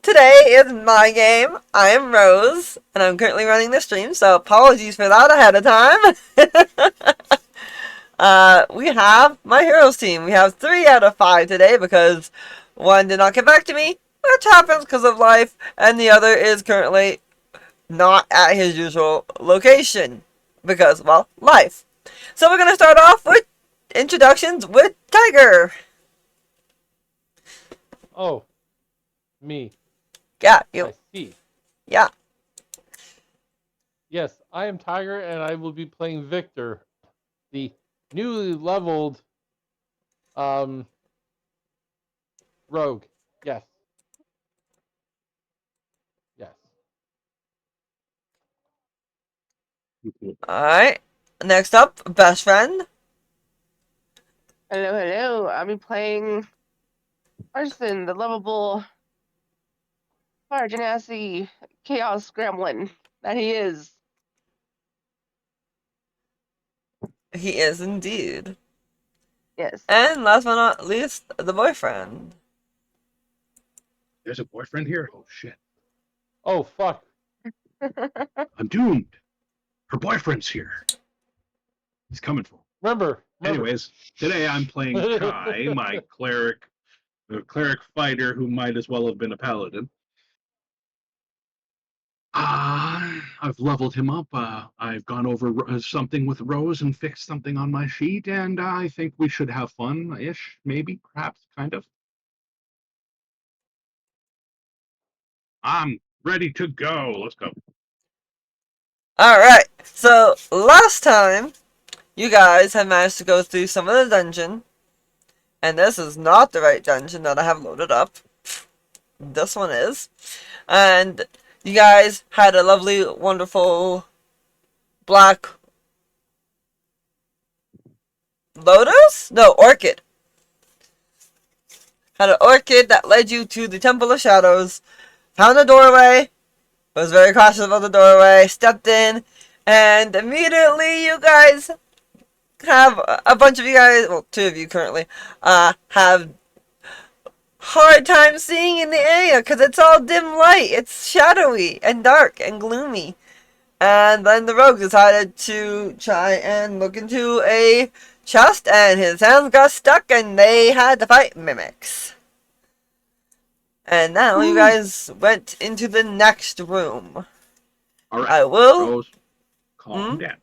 Today is my game. I am Rose, and I'm currently running the stream, so apologies for that ahead of time. We have my heroes team. We have 3 out of 5 today because one did not get back to me, which happens because of life, and the other is currently not at his usual location because, well, life. So we're going to start off with introductions with Tiger. Oh, me. Yeah, you. I see. Yeah. Yes, I am Tiger, and I will be playing Victor, the newly leveled um rogue. Yes, yes. Alright. Next up, best friend. Hello, hello. I'll be playing Arson, the lovable fire genasi chaos gremlin that he is. He is indeed. Yes. And last but not least, the boyfriend. There's a boyfriend here? Oh shit. Oh fuck. I'm doomed. Her boyfriend's here. He's coming for me. Remember. Anyways, today I'm playing Kai, my cleric fighter who might as well have been a paladin. I've leveled him up. I've gone over something with Rose and fixed something on my sheet, and I think we should have fun-ish, maybe, perhaps, kind of. I'm ready to go. Let's go. Alright, so last time, you guys have managed to go through some of the dungeon. And this is not the right dungeon that I have loaded up. This one is. And you guys had a lovely, wonderful black lotus? No, orchid. Had an orchid that led you to the Temple of Shadows. Found a doorway. Was very cautious about the doorway. Stepped in. And immediately you guys have a bunch of you guys, well, 2 of you currently, have hard time seeing in the area because it's all dim light. It's shadowy and dark and gloomy. And then the rogue decided to try and look into a chest, and his hands got stuck, and they had to fight mimics. And now you guys went into the next room. All right. I will. Rose, calm down.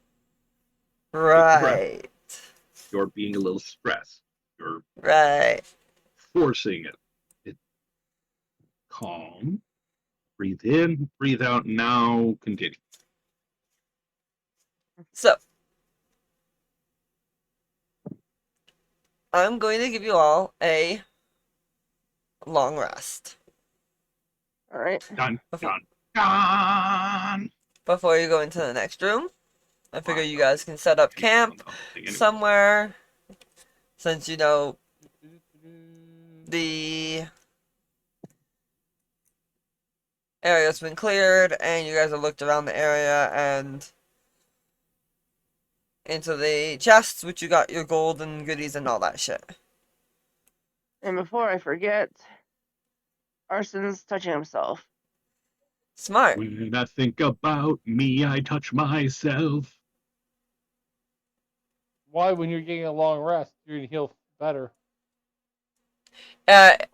Right. You're being a little stressed. You're Right. forcing it. Calm. Breathe in, breathe out. Now continue. So, I'm going to give you all a long rest. Alright. Done. Done. Before you go into the next room. I figure you guys can set up camp somewhere, since you know the area's been cleared and you guys have looked around the area and into the chests, which you got your gold and goodies and all that shit. And before I forget, Arson's touching himself. Smart. When I think about me, I touch myself. Why, when you're getting a long rest, you're gonna heal better.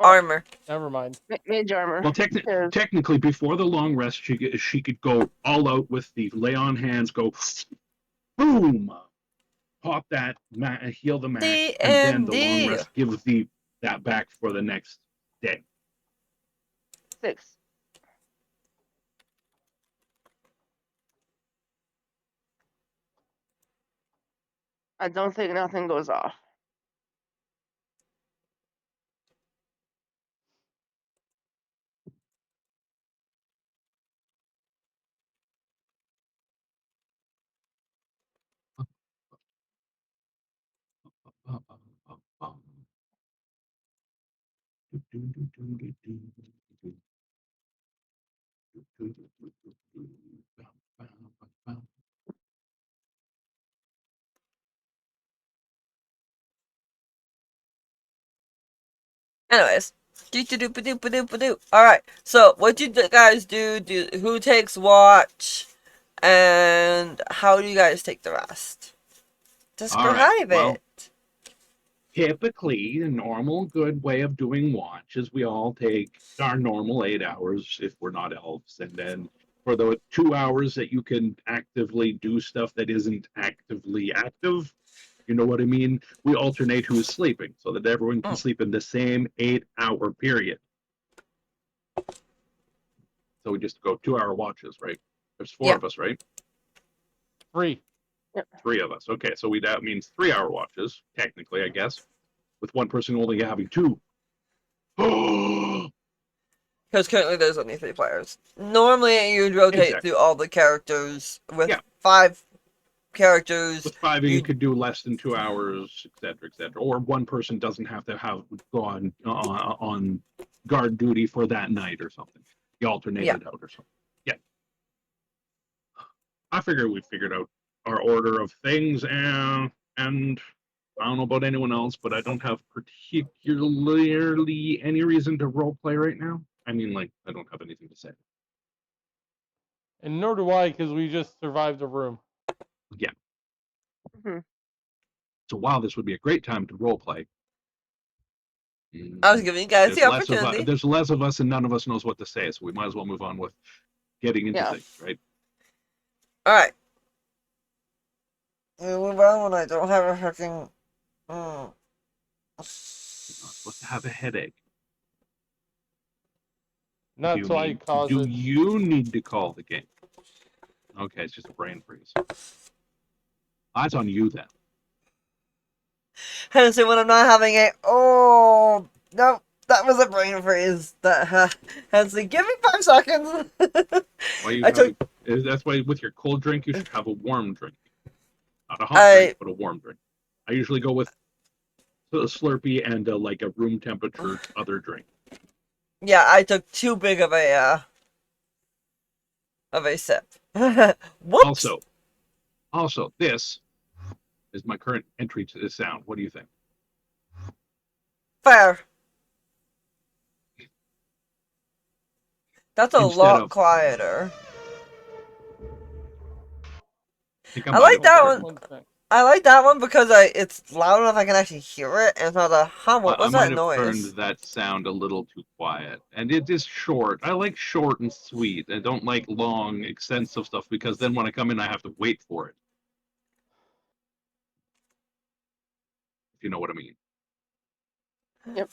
Armor. Never mind. Mage armor. Well, technically, before the long rest, she could go all out with the lay on hands, go boom, pop that, heal the max, and then the long rest gives that back for the next day. 6. I don't think nothing goes off. Anyways, Alright, so what you guys do, who takes watch, and how do you guys take the rest? Describe well, it. typically, a normal good way of doing watch is we all take our normal 8 hours if we're not elves, and then for the 2 hours that you can actively do stuff that isn't actively active, you know what I mean? We alternate who's sleeping so that everyone can sleep in the same 8 hour period. So we just go 2 hour watches, right? There's four of us, right? 3. Three of us. Okay, so that means 3 hour watches, technically, I guess, with one person only having two. Because currently there's only 3 players. Normally you'd rotate through all the characters with 5 characters. With 5, you could do less than 2 hours, etc., etc. Or one person doesn't have to go on guard duty for that night or something. You alternate it out or something. Yeah. I figure we figured out our order of things, and I don't know about anyone else, but I don't have particularly any reason to roleplay right now. I mean, like, I don't have anything to say. And nor do I, because we just survived a room. Yeah. Mm-hmm. So while this would be a great time to roleplay, I was giving you guys the there's opportunity. There's less of us and none of us knows what to say, so we might as well move on with getting into things, right? Alright. We move on when I don't have a freaking... You're not supposed to have a headache. Not until I cause it. Do you need to call the game? Okay, it's just a brain freeze. That's on you then. Hence when I'm not having a... Oh, no, that was a brain freeze. Hence, give me 5 seconds. That's why with your cold drink, you should have a warm drink. Not a hot drink, but a warm drink. I usually go with a Slurpee and like a room temperature other drink. Yeah, I took too big of a sip. Whoops. Also, this is my current entry to this sound. What do you think? Fair. That's a lot quieter. I like that one. I like that one because it's loud enough I can actually hear it, and it's not a hum. What was that noise? I might have turned that sound a little too quiet, and it is short. I like short and sweet. I don't like long, extensive stuff because then when I come in, I have to wait for it. If you know what I mean. Yep.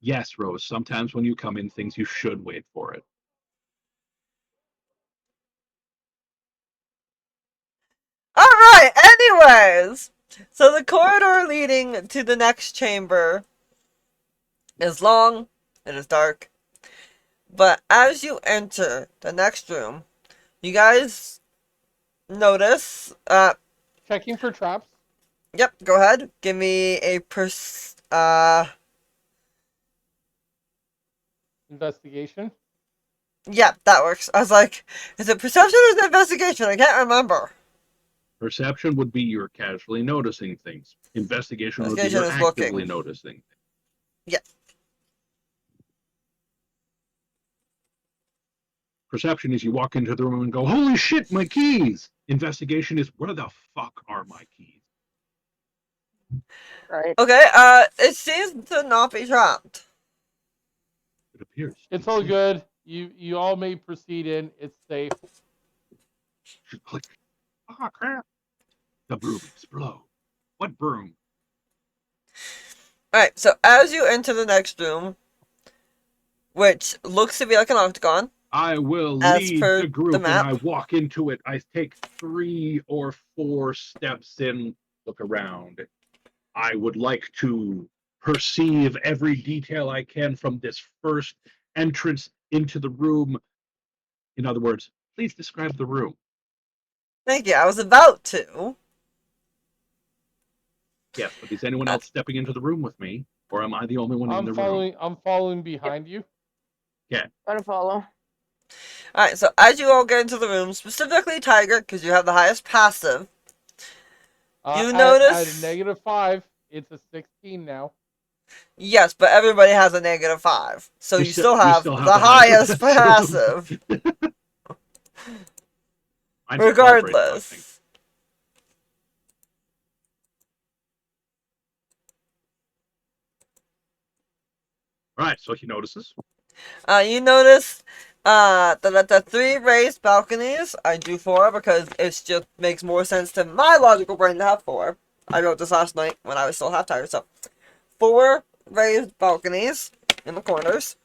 Yes, Rose. Sometimes when you come in, things you should wait for it. Alright, anyways. So the corridor leading to the next chamber is long, it is dark. But as you enter the next room, you guys notice... Checking for traps. Yep, go ahead. Give me a investigation. Yeah, that works. I was like, is it perception or is it investigation? I can't remember. Perception would be you're casually noticing things. Investigation would be you're actively noticing. Yeah. Perception is you walk into the room and go, holy shit, my keys! Investigation is, where the fuck are my keys? Right. Okay, it seems to not be trapped. It appears. It's all good. You all may proceed in. It's safe. Click. Oh, crap. The broom explode. What broom? Alright, so as you enter the next room, which looks to be like an octagon. I will lead the group and I walk into it. I take 3 or 4 steps in, look around. I would like to perceive every detail I can from this first entrance into the room. In other words, please describe the room. Thank you. I was about to. Yes, but is anyone else stepping into the room with me? Or am I the only one in the room? I'm following behind you. Yeah. Try to follow. Alright, so as you all get into the room, specifically Tiger, because you have the highest passive, you notice... At a -5, it's a 16 now. Yes, but everybody has a -5. So you still you have still have the the high highest passive. Mine's 12 right now, I think. Regardless. All right, so he notices. You notice that the 3 raised balconies, I do 4 because it just makes more sense to my logical brain to have 4. I wrote this last night when I was still half tired, so 4 raised balconies in the corners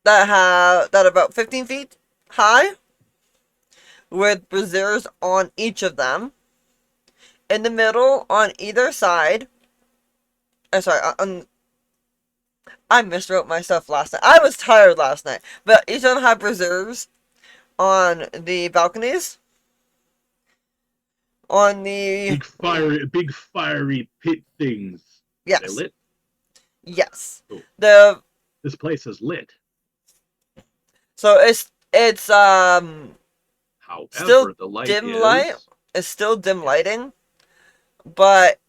that are about 15 feet high with braziers on each of them. In the middle, on either side, I miswrote myself last night. I was tired last night, but each of them have braziers on the balconies. On the Big fiery pit things. Are they yes, lit? yes. Oh, The this place is lit. so it's still However, the light dim light. is. It's still dim lighting, but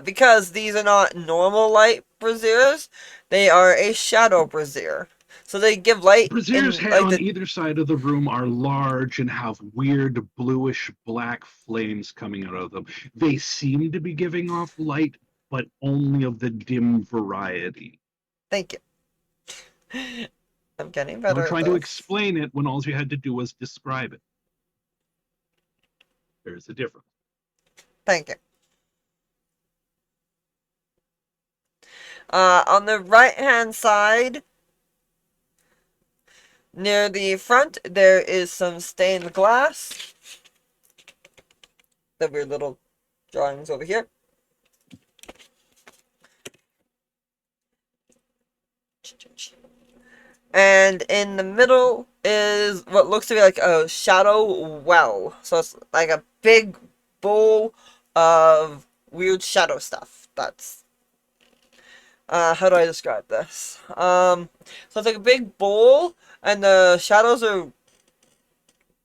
because these are not normal light braziers, they are a shadow brazier. So they give light Braziers in like on the either side of the room are large and have weird bluish black flames coming out of them. They seem to be giving off light, but only of the dim variety. thank you. I'm getting You better were at trying to this. explain it when all you had to do was describe it. There's a difference. Thank you. On the right hand side, near the front, there is some stained glass. The weird little drawings over here. And in the middle is what looks to be like a shadow well. So it's like a big bowl of weird shadow stuff. That's how do I describe this? So it's like a big bowl, and the shadows are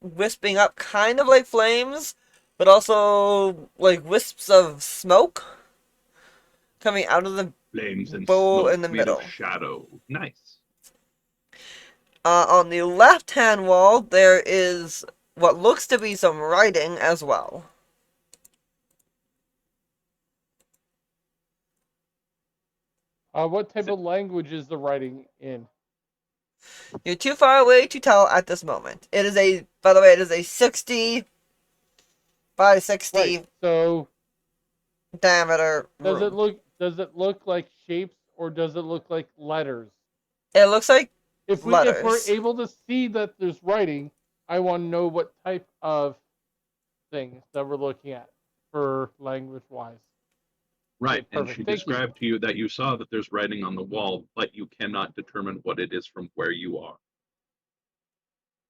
wisping up, kind of like flames, but also like wisps of smoke coming out of the Flames and bowl smoke in the made of middle. shadow. Nice. On the left-hand wall, there is what looks to be some writing as well. What type of language is the writing in? You're too far away to tell at this moment. It is by the way, it is a 60 by 60 Right. So diameter room. does it look like shapes or does it look like letters? It looks like If we're letters. able to see that there's writing, I want to know what type of things that we're looking at for language wise. Right, Okay, and perfect. she Thank you. described to you that you saw that there's writing on the wall, but you cannot determine what it is from where you are.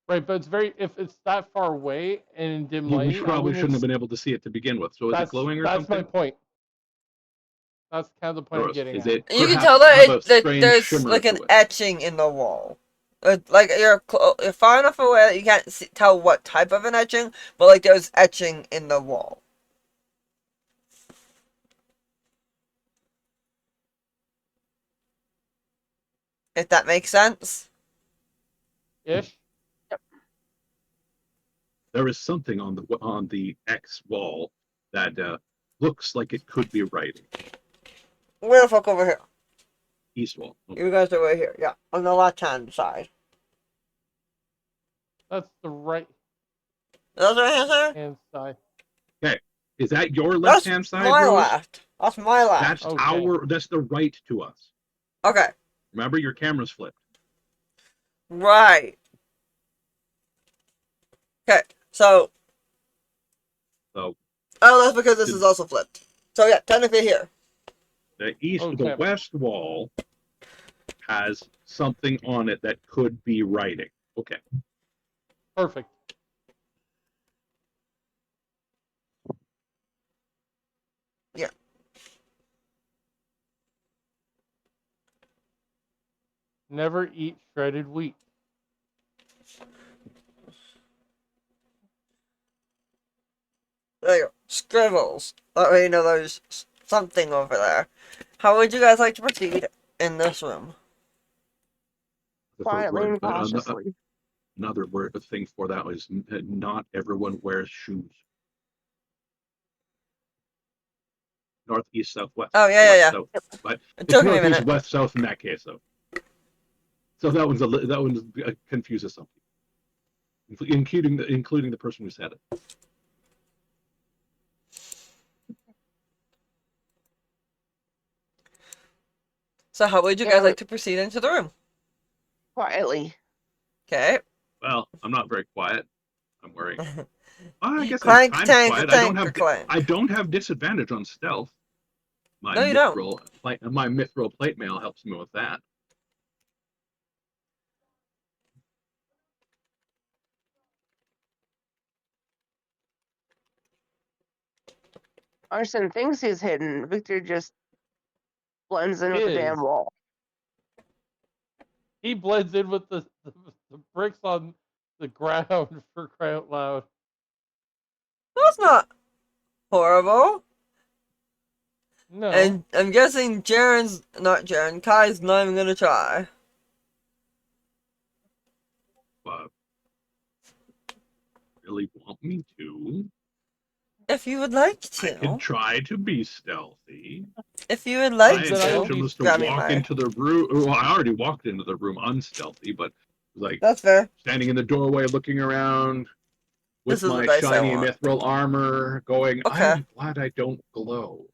Right, but if it's that far away and in dim You lighting, probably shouldn't have been able to see it to begin with. So is it glowing or that's something? my point. That's kind of the point Or I'm getting is at. it You can perhaps tell have a that strange there's shimmer like to an it? etching in the wall. Like you're far enough away that you can't tell what type of an etching, but like there's etching in the wall. If that makes sense. Ish. There is something on the X wall that looks like it could be writing. Where the fuck over here? East wall. Okay. You guys are right here. Yeah, on the left hand side. That's the right That's right hand side? hand side. Okay. Is that your That's left-hand side, my Rose? left. That's my left. Okay. That's the right to us. Okay. Remember, your camera's flipped. Right. Okay. So. So Oh, that's because this is also flipped. So yeah, technically here. the west wall has something on it that could be writing. Okay. Perfect. Yeah. Never eat shredded wheat. There you go. Scribbles. That way you know those something over there. How would you guys like to proceed in this room? The Quietly word, and but cautiously. another word thing for that was not everyone wears shoes. North, east, south, west. Oh, yeah, West, yeah. south. But It it's took me a north, east, minute. west, south in that case, though. So that one confuses some people, including the person who said it. So how would you Yeah, guys but like to proceed into the room? quietly. Okay. Well, I'm not very quiet. I'm wearing. Well, I guess I'm Clank, kind of tank, quiet. tank, clank. I don't have disadvantage on stealth. My No, you don't. mithril plate mail helps me with that. Arson thinks he's hidden. Victor just blends in with the damn wall. He blends in with the bricks on the ground for crying out loud. That's not horrible. No. And I'm guessing Kai's not even gonna try. But really want me to? If you would like I could to. try to be stealthy. If you would My like Then I will intention be was to grab me walk my... into the room. Well, I already walked into the room unstealthy, but like That's fair. standing in the doorway, looking around This with is the my dice I shiny want. mithril armor, going, Okay. I'm glad I don't glow.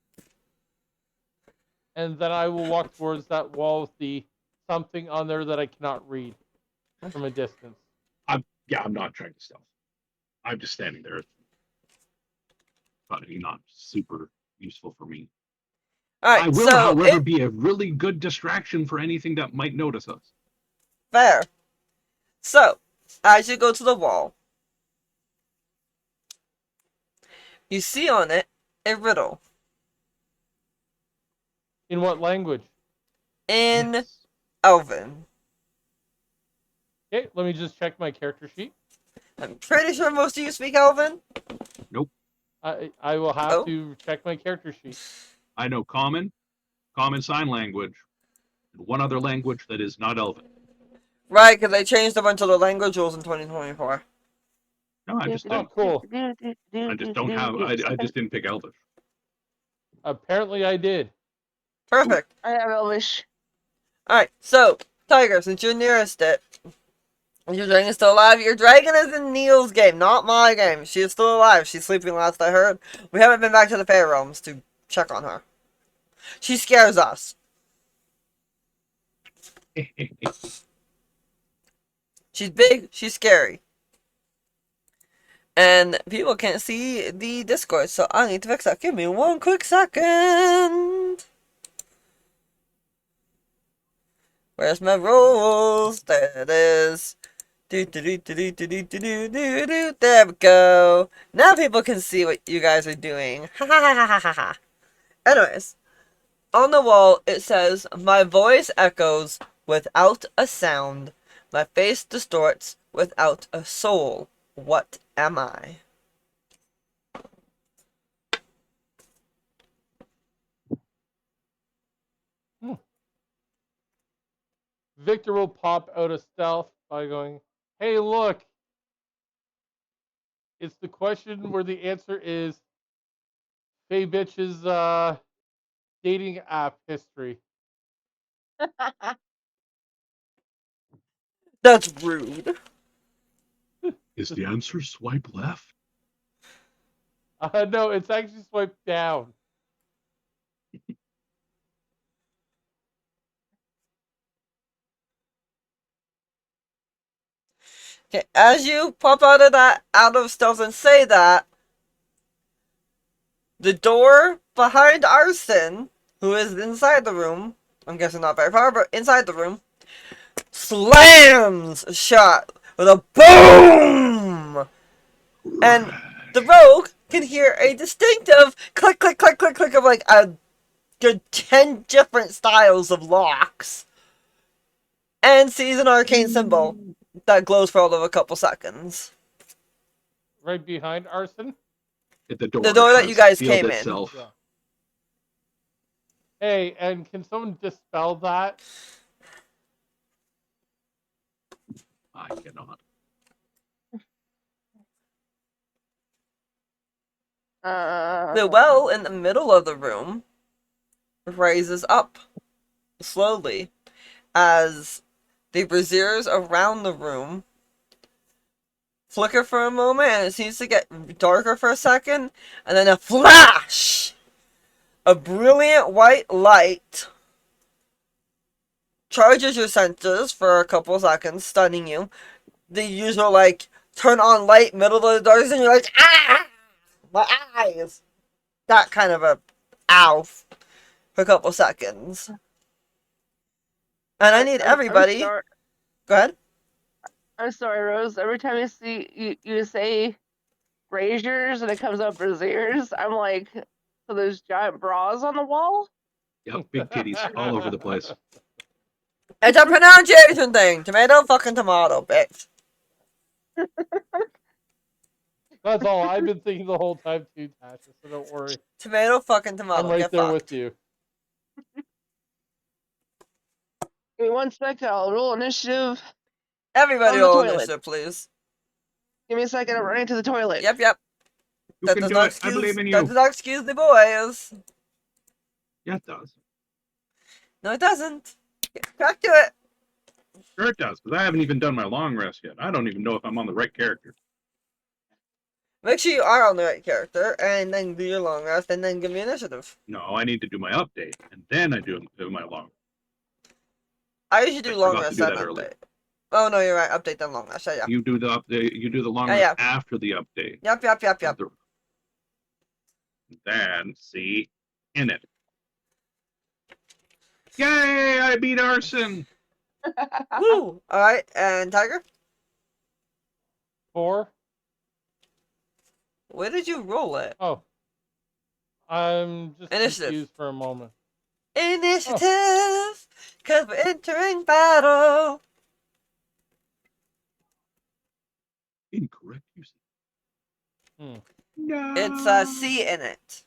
And then I will walk towards that wall with the something on there that I cannot read from a distance. I'm not trying to stealth. I'm just standing there. Probably not super useful for me. Alright, I will, however, be a really good distraction for anything that might notice us. Fair. So, as you go to the wall, you see on it a riddle. In what language? In Yes. Elven. Okay, let me just check my character sheet. I'm pretty sure most of you speak Elven. Nope. I will have to check my character sheet. I know common sign language, and one other language that is not Elven. Right, because they changed a bunch of the language rules in 2024. No, I just don't. Cool. I just don't have. I just didn't pick Elvish. Apparently I did. Perfect. I have Elvish. Alright, so, Tiger, since you're nearest it, your dragon is still alive. Your dragon is in Neil's game, not my game. She is still alive. She's sleeping last I heard. We haven't been back to the Fey Realms to check on her. She scares us. She's big, she's scary. And people can't see the Discord, so I need to fix that. Give me one quick second. Where's my rules? There it is. There we go. Now people can see what you guys are doing. Ha ha ha ha ha ha. Anyways, on the wall it says, my voice echoes without a sound. My face distorts without a soul. What am I? Victor will pop out of stealth by going, hey, look. It's the question where the answer is Faye Bitch's dating app history. That's rude. Is the answer swipe left? No, it's actually swiped down. Okay, as you pop out of stealth and say that, the door behind Arson, who is inside the room, I'm guessing not very far, but inside the room, slams shut with a boom! And the rogue can hear a distinctive click, click, click, click, click of like a good 10 different styles of locks. And sees an arcane symbol that glows for all of a couple seconds. Right behind Arson? At the door. The door that you guys sealed came in. itself. Yeah. Hey, and can someone dispel that? I cannot. The well in the middle of the room raises up slowly as the braziers around the room flicker for a moment, and it seems to get darker for a second, and then a flash! A brilliant white light charges your senses for a couple seconds, stunning you. The usual, like, turn on light, middle of the darkness, and you're like, ah! My eyes! That kind of a ow for a couple seconds. And I need everybody. Go ahead. I'm sorry, Rose. Every time you see you say braziers and it comes up braziers, I'm like, so there's giant bras on the wall? Yep, big titties all over the place. It's a pronunciation thing. Tomato fucking tomato, bitch. That's all I've been thinking the whole time too, Tasha, so don't worry. Tomato fucking tomato. I'm right Get there fucked. with you. Give me 1 second. I'll roll initiative. Everybody On the roll toilet. initiative, please. Give me a second. I'm running to the toilet. Yep. You That can does do not it. I excuse. believe in That you. does not excuse the boys. Yeah, it does. No, it doesn't. Get back to it. Sure it does, because I haven't even done my long rest yet. I don't even know if I'm on the right character. Make sure you are on the right character, and then do your long rest, and then give me initiative. No, I need to do my update, and then I do my long. I usually do I long forgot to rest do and that earlier. update. Oh no, you're right. Update then long rest. Yeah. You do the update. You do the long Yeah, rest after the update. Yep. Then see in it. Yay! I beat Arson. Woo! All right, and Tiger, 4. where did you roll it? Oh. I'm just Initiative. confused for a moment. Initiative, cause we're entering battle. Incorrect usage. Hmm. No. It's a C in it.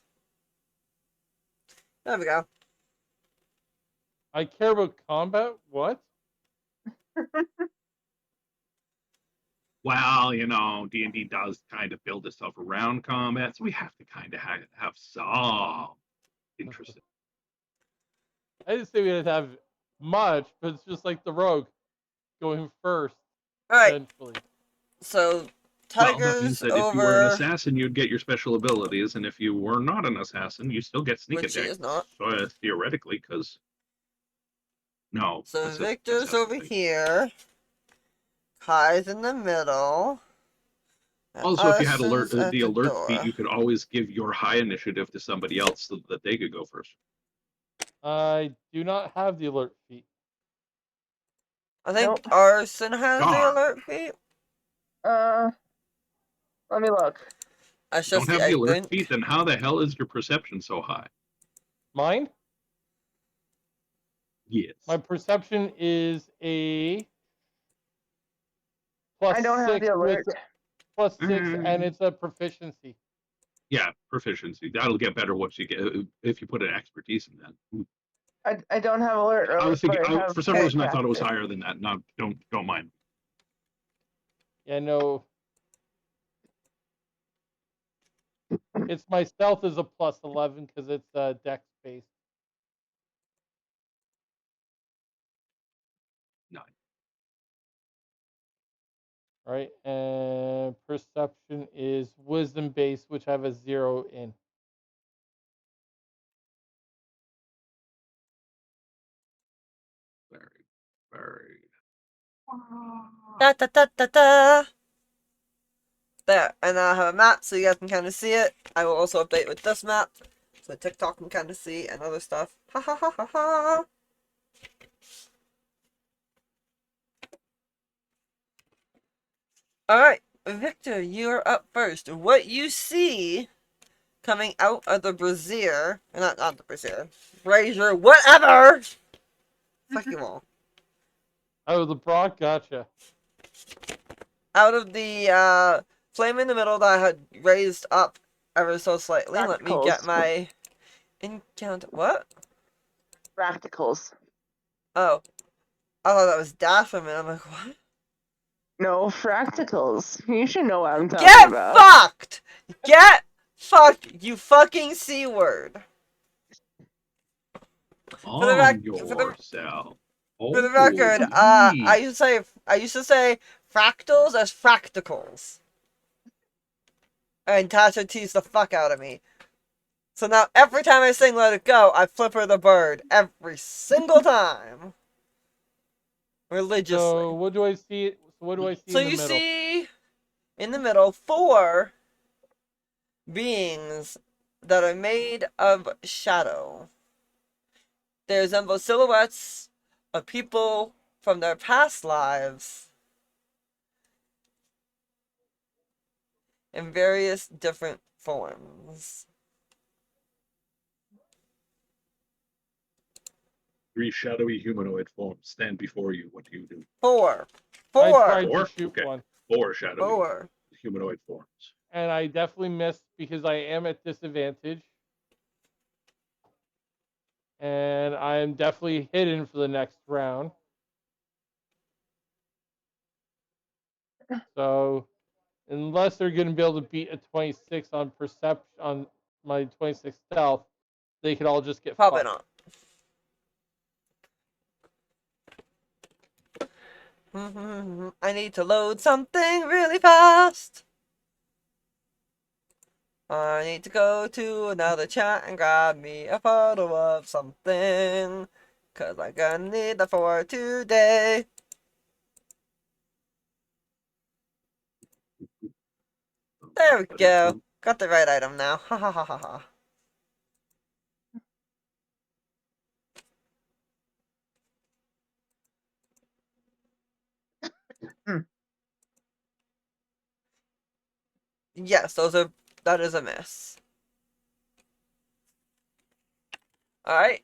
There we go. I care about combat? What? Well, you know, D&D does kind of build itself around combat, so we have to kind of have some interest. I didn't say we didn't have much, but it's just like the rogue going first, All right, essentially. so Well, Tiger's that means that if you were an over. assassin, you'd get your special abilities, and if you were not an assassin, you still get sneak Which he attack. is not. So, theoretically, because no. So that's a Victor's assassin over thing. here. Kai's in the middle. and Also, if you had Arson's at the the alert door. feat, you could always give your high initiative to somebody else so that they could go first. I do not have the alert feat. I think Nope. Arson has the Darn. alert feat. Let me look. That's Don't just have the the alert link. feat, then how the hell is your perception so high? Mine? Yes. My perception is a plus I don't have 6 the alert. with plus 6, and it's a proficiency. Yeah, proficiency. That'll get better once you get if you put an expertise in that. I don't have alert. I was thinking, but I have for some Okay. reason, I thought it was casted. higher than that. No, don't mind. Yeah, no. It's my stealth is a plus 11 because it's dex based. 9. Right, and perception is wisdom based, which I have a 0 in. Very. Da da da da da. There, and I have a map so you guys can kind of see it. I will also update with this map so TikTok can kind of see and other stuff. Ha ha ha ha ha. Alright, Victor, you're up first. What you see coming out of the brazier, not the brazier, brazier, whatever! Fuck you all. Oh, the Brock, gotcha. Out of the flame in the middle that I had raised up ever so slightly. Let me get Tacticals. my encounter. What? Practicals. Oh, I thought that was dash for a minute. I'm like, what? No, fracticals. You should know what I'm talking Get about. fucked! Get fucked, you fucking C word. For the Calm rec- for the yourself. for the Oh, record, gee. I used to say fractals as fracticals. And Tasha teased the fuck out of me. So now every time I sing Let It Go, I flip her the bird. Every single time. Religiously. So what do I see? What do I see So in the you middle? see in the middle 4 beings that are made of shadow. They resemble silhouettes of people from their past lives in various different forms. 3 shadowy humanoid forms stand before you. What do you do? 4. I 4. tried to 4? shoot Okay. one, 4 shadowy 4. humanoid forms. and I definitely missed because I am at disadvantage, and I am definitely hidden for the next round. So unless they're going to be able to beat a 26 on perception on my 26 stealth, they could all just get Probably fucked. not. I need to load something really fast. I need to go to another chat and grab me a photo of something. Cause I'm gonna need that for today. There we go. Got the right item now. Ha ha ha ha ha. Yes, that is a miss. Alright,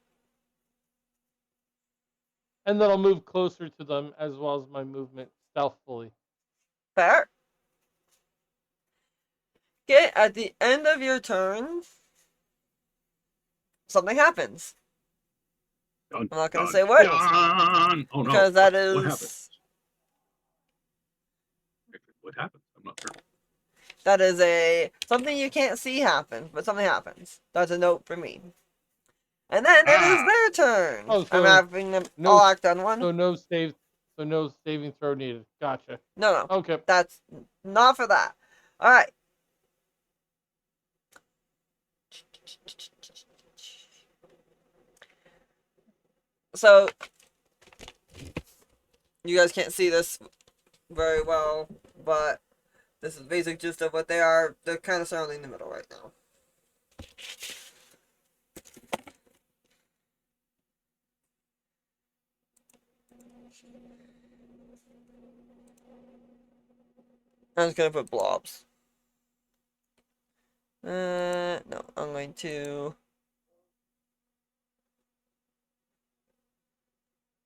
And then I'll move closer to them as well as my movement stealthily. fair. Okay, at the end of your turn, something happens. Dun, I'm not gonna dun, say what, dun. Oh no! because that What happened? is What happened? I'm not sure. that is a something you can't see happen, but something happens. That's a note for me. And then it is their turn. Oh, I'm so having them no, all act on one. so no save, so no saving throw needed. Gotcha. No, Okay. that's not for that. All right. So you guys can't see this very well, but this is basic gist of what they are. They're kind of surrounding the middle right now. I'm just gonna put blobs. No, I'm going to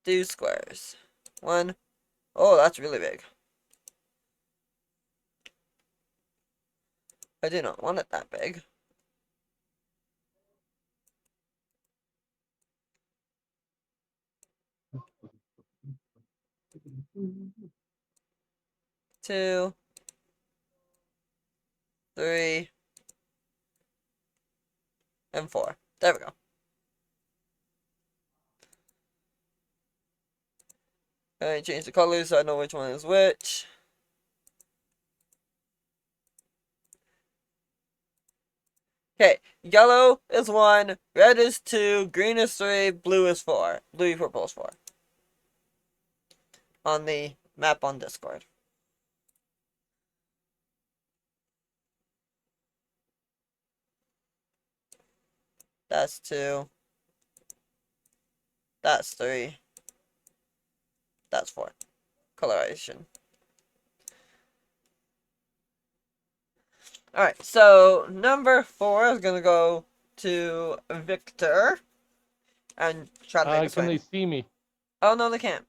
do squares. 1. Oh, that's really big. I do not want it that big. 2, 3, and 4. There we go. I change the colors so I know which one is which. Okay, yellow is 1, red is 2, green is 3, blue is 4. Bluey purple is 4. On the map on Discord. That's 2. That's 3. That's 4. Coloration. Alright, so number 4 is gonna go to Victor. And try to make a Can they swing. see me? Oh, no, they can't.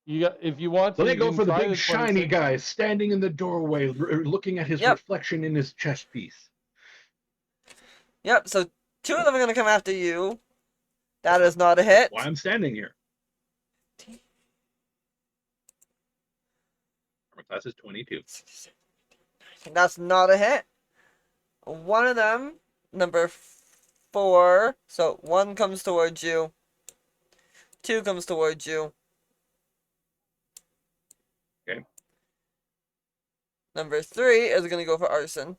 You got, if you want to, So they you go can for the try big the shiny 26. guy standing in the doorway, looking at his Yep. reflection in his chest piece. Yep, so 2 of them are gonna come after you. That is not a hit. Why I'm standing here. Armor class is 22. That's not a hit. One of them, number 4. So 1 comes towards you. 2 comes towards you. Okay. Number 3 is going to go for arson.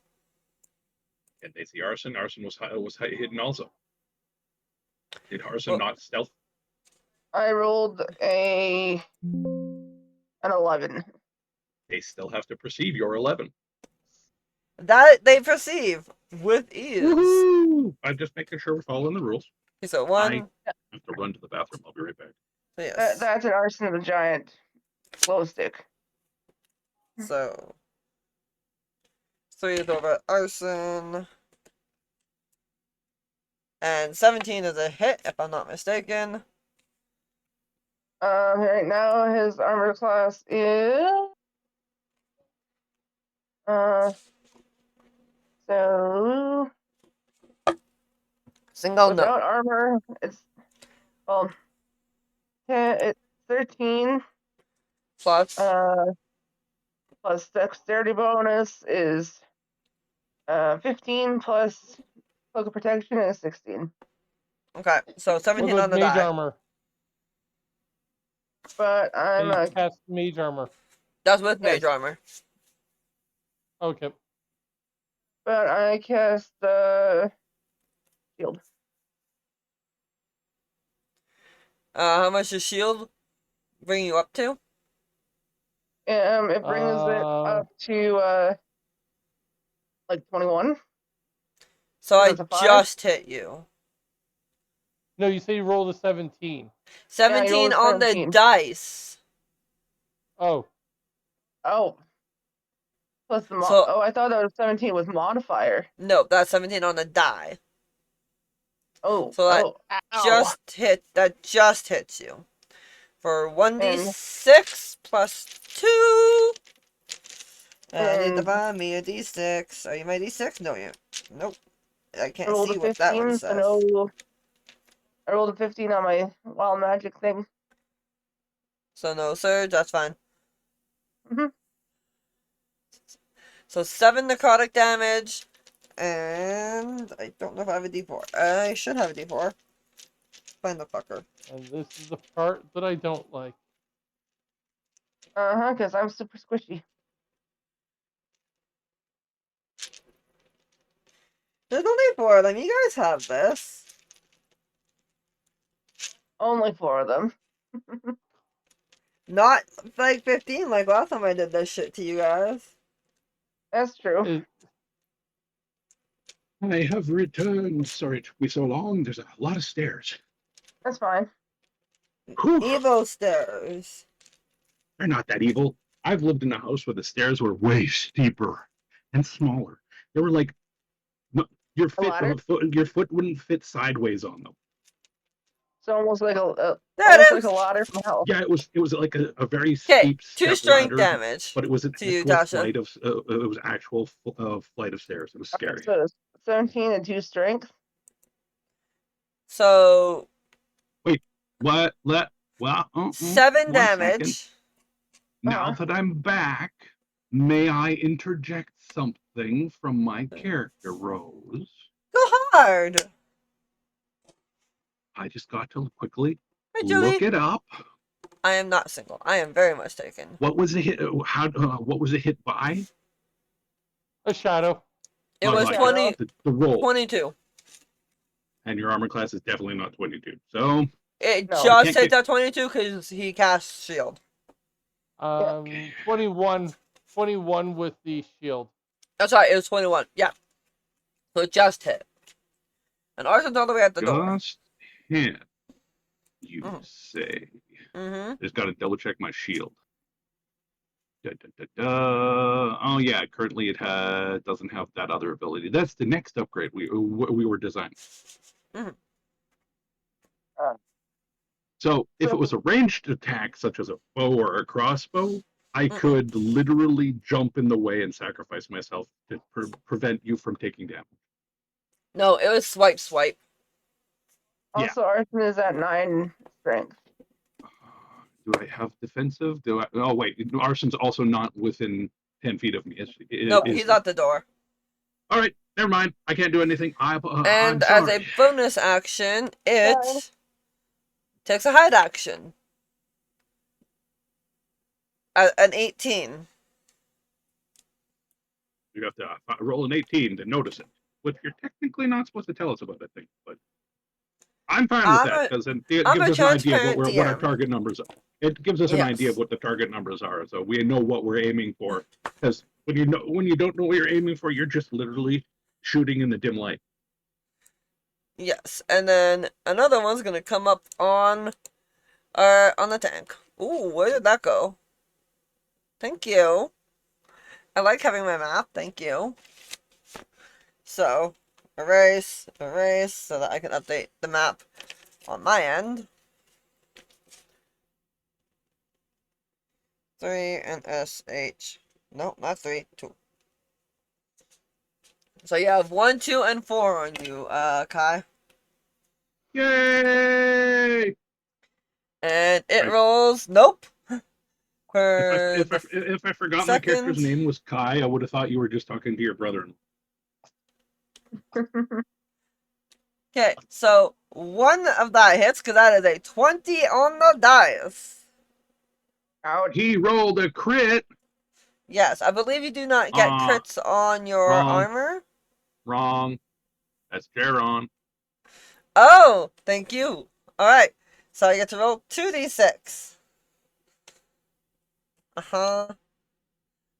And they see arson. Arson was hidden also. Did arson Well- not stealth? I rolled an 11. They still have to perceive your 11. That they perceive with ease. Woohoo! I'm just making sure we're following the rules. Okay, so 1. I have to run to the bathroom. I'll be right back. Yes. That's an arson of the giant glow stick. So 3 is over arson. And 17 is a hit, if I'm not mistaken. Right now his armor class is so Single no. without armor it's 10, it's 13 Plus. plus dexterity bonus is 15 plus cloak of protection is 16. Okay, so 17 What on about the mage die. armor? But I'm They cast mage armor. That's with Yes. mage armor. Okay. but I cast the shield. How much does shield bring you up to? It brings it up to like 21. So I That's a 5? just hit you. No, you say you rolled a 17. 17 rolled a on the 17. dice. Oh, Oh. Plus the So- oh, I thought that was 17 with modifier. No, that's 17 on the die. Oh. So that ow. That just hits you. For 1d6 plus 2. And I need to And- find me a d6. Are you my d6? No, you. Nope. I can't rolled see a what that one 15, says. so I rolled a 15 on my wild magic thing. So no surge, that's fine. Mhm. So 7 necrotic damage. And I don't know if I have a d4. I should have a d4. Find the fucker. and this is the part that I don't like. Because I'm super squishy. There's only 4 of them. You guys have this. Only 4 of them. Not like 15 like last time I did this shit to you guys. That's true. It, I have returned. Sorry it took me so long. There's a lot of stairs. That's fine. Whew. Evo stairs. They're not that evil. I've lived in a house where the stairs were way steeper and smaller. They were like your ladder? foot wouldn't fit sideways on them. So almost like There it almost like is. a ladder from hell. Yeah, it was like a very Okay, steep 2 step strength ladder, damage. but it was an to you, actual Dasha. flight of it was actual flight of stairs. It was scary. So 17 and 2 strength. So What? Well, 7 1 damage. second. Now Uh-huh. that I'm back, may I interject something from my character, Rose? Go hard. I just got to quickly Hi, Julie. look it up. I am not single. I am very much taken. What was the hit? What was the hit by? a shadow. It Not was like 20, the roll. 22. And your armor class is definitely not 22. So It No. just Can't hit get- that 22 because he cast shield. 21 with the shield. That's right, it was 21. Yeah. So it just hit. And Arson's all the way at the door. just hit. You Mhm. say. Mm-hmm. Just got to double check my shield. Oh yeah, currently it doesn't have that other ability. That's the next upgrade we were designing. Mhm. So if it was a ranged attack, such as a bow or a crossbow, I could literally jump in the way and sacrifice myself to prevent you from taking damage. No, it was swipe. Yeah. Also, arson is at 9 strength. Do I have defensive? Do I? Oh wait, arson's also not within 10 feet of me. Nope, Is he's he? at the door. All right, never mind. I can't do anything. I'm And as a sorry. bonus action, it Sorry. takes a hide action. An 18. You have to roll an 18 to notice it, which you're technically not supposed to tell us about, I think. But I'm fine with that because it I'm gives a us an idea of transparent what our DM. target numbers are. It gives us an idea of Yes. what the target numbers are, so we know what we're aiming for. Because when you don't know what you're aiming for, you're just literally shooting in the dim light. Yes, and then another one's gonna come up on the tank. Ooh, where did that go? Thank you. I like having my map. Thank you. So, erase, so that I can update the map on my end. 3 and SH. No, not 3, 2. So you have 1, 2, and 4 on you, Kai. Yay! And it Right. rolls. Nope. For If I forgot my character's second. name was Kai, I would have thought you were just talking to your brother. Okay, so one of that hits because that is a 20 on the dice. Ouch. He rolled a crit. Yes, I believe you do not get crits on your wrong. armor. Wrong. That's Jaron. Oh, thank you. Alright, so I get to roll 2d6.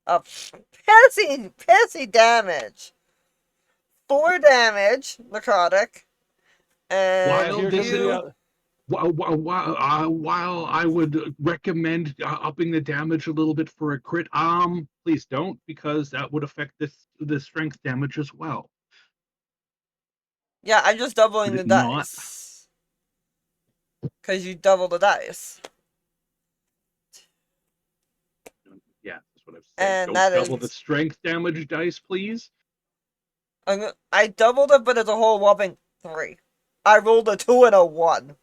Pissy damage. 4 damage, necrotic. And While this you... is, while I would recommend upping the damage a little bit for a crit, please don't, because that would affect the strength damage as well. Yeah, I'm just doubling Would the it not? dice. Because you double the dice. Yeah, that's what I've said. And Don't that double the is... strength damage dice, please. I doubled it, but it's a whole whopping 3. I rolled a 2 and a 1.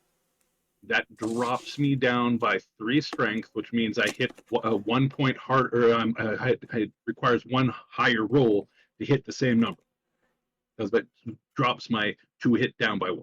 That drops me down by 3 strength, which means I hit a 1 point harder. It requires 1 higher roll to hit the same number, because that drops my 2 hit down by 1.